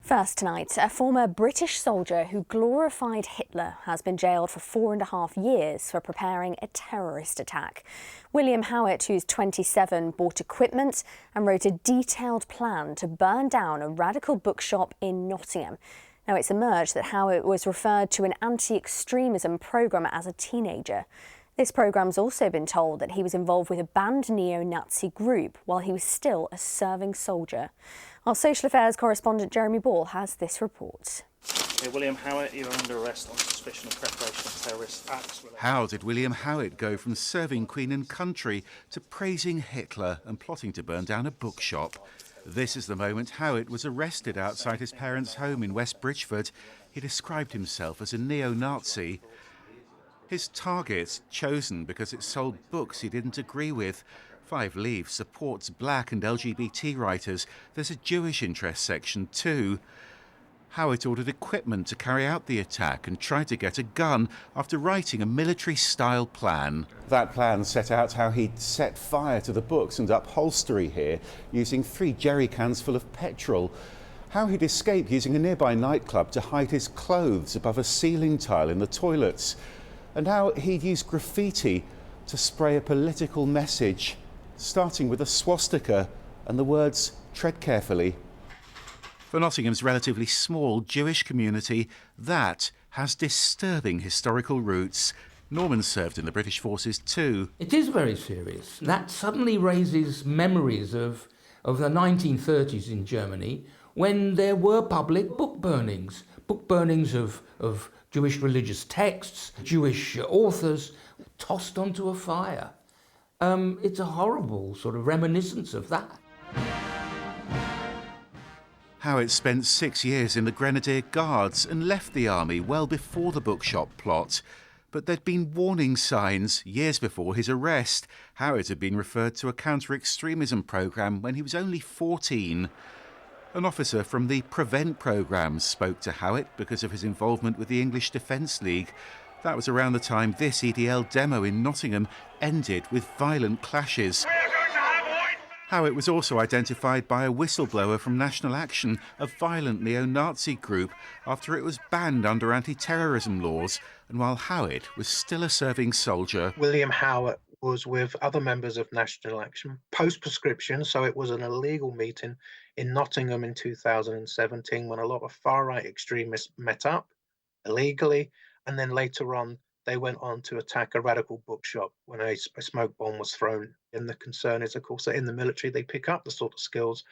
First tonight, a former British soldier who glorified Hitler has been jailed for 4.5 years for preparing a terrorist attack. William Howitt, who's 27, bought equipment and wrote a detailed plan to burn down a radical bookshop in Nottingham. Now, it's emerged that Howitt was referred to an anti-extremism programme as a teenager. This programme's also been told that he was involved with a banned neo-Nazi group while he was still a serving soldier. Our social affairs correspondent Jeremy Ball has this report. William Howitt, you're under arrest on suspicion of preparation of terrorist acts. How did William Howitt go from serving Queen and country to praising Hitler and plotting to burn down a bookshop? This is the moment Howitt was arrested outside his parents' home in West Bridgford. He described himself as a neo-Nazi. His target, chosen because it sold books he didn't agree with. Five Leaves supports black and LGBT writers. There's a Jewish interest section too. Howitt ordered equipment to carry out the attack and tried to get a gun after writing a military-style plan. That plan set out how he'd set fire to the books and upholstery here using 3 jerry cans full of petrol. How he'd escape using a nearby nightclub to hide his clothes above a ceiling tile in the toilets. And how he'd use graffiti to spray a political message, starting with a swastika and the words, "Tread carefully." For Nottingham's relatively small Jewish community, that has disturbing historical roots. Norman served in the British forces too. It is very serious. That suddenly raises memories of the 1930s in Germany, when there were public book burnings of Jewish religious texts, Jewish authors, tossed onto a fire. It's a horrible sort of reminiscence of that. Howitt spent 6 years in the Grenadier Guards and left the army well before the bookshop plot. But there'd been warning signs years before his arrest. Howitt had been referred to a counter-extremism programme when he was only 14. An officer from the Prevent programme spoke to Howitt because of his involvement with the English Defence League. That was around the time this EDL demo in Nottingham ended with violent clashes. Howitt was also identified by a whistleblower from National Action, a violent neo-Nazi group, after it was banned under anti-terrorism laws, and while Howitt was still a serving soldier. William Howitt was with other members of National Action, post-prescription, so it was an illegal meeting in Nottingham in 2017 when a lot of far-right extremists met up illegally, and then later on they went on to attack a radical bookshop when a smoke bomb was thrown. And the concern is, of course, that in the military they pick up the sort of skills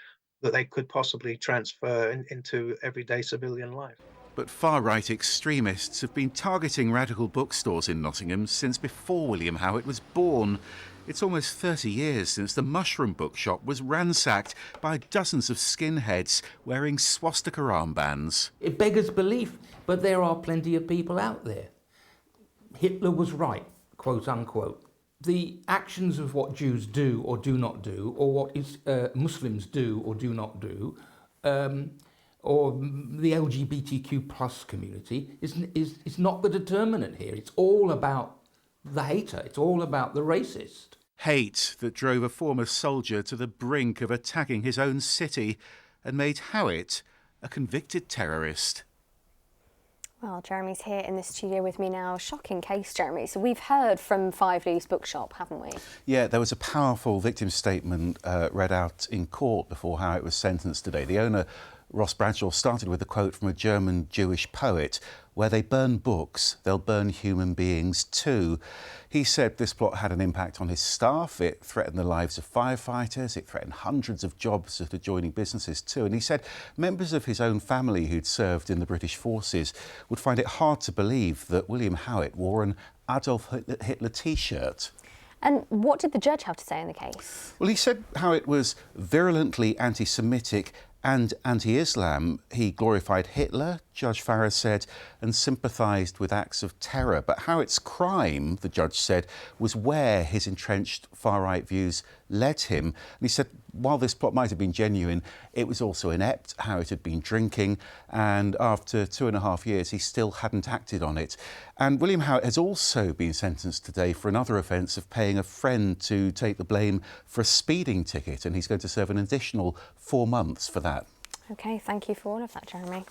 that they could possibly transfer into everyday civilian life. But far-right extremists have been targeting radical bookstores in Nottingham since before William Howitt was born. It's almost 30 years since the Mushroom Bookshop was ransacked by dozens of skinheads wearing swastika armbands. It beggars belief, but there are plenty of people out there. Hitler was right, quote unquote. The actions of what Jews do or do not do, or what Muslims do or do not do, or the LGBTQ plus community is not the determinant here. It's all about the hater. It's all about the racist. Hate that drove a former soldier to the brink of attacking his own city and made Howitt a convicted terrorist. Well, Jeremy's here in the studio with me now. Shocking case, Jeremy. So we've heard from Five Leaves Bookshop, haven't we? Yeah, there was a powerful victim statement read out in court before Howitt was sentenced today. The owner, Ross Bradshaw, started with a quote from a German Jewish poet: "Where they burn books, they'll burn human beings too." He said this plot had an impact on his staff. It threatened the lives of firefighters. It threatened hundreds of jobs at adjoining businesses too. And he said members of his own family who'd served in the British forces would find it hard to believe that William Howitt wore an Adolf Hitler T-shirt. And what did the judge have to say in the case? Well, he said Howitt was virulently anti-Semitic and anti-Islam. He glorified Hitler, Judge Farrar said, and sympathised with acts of terror. But Howitt's crime, the judge said, was where his entrenched far-right views led him. And he said while this plot might have been genuine, it was also inept. Howitt had been drinking, and after 2.5 years, he still hadn't acted on it. And William Howitt has also been sentenced today for another offence of paying a friend to take the blame for a speeding ticket, and he's going to serve an additional 4 months for that. OK, thank you for all of that, Jeremy.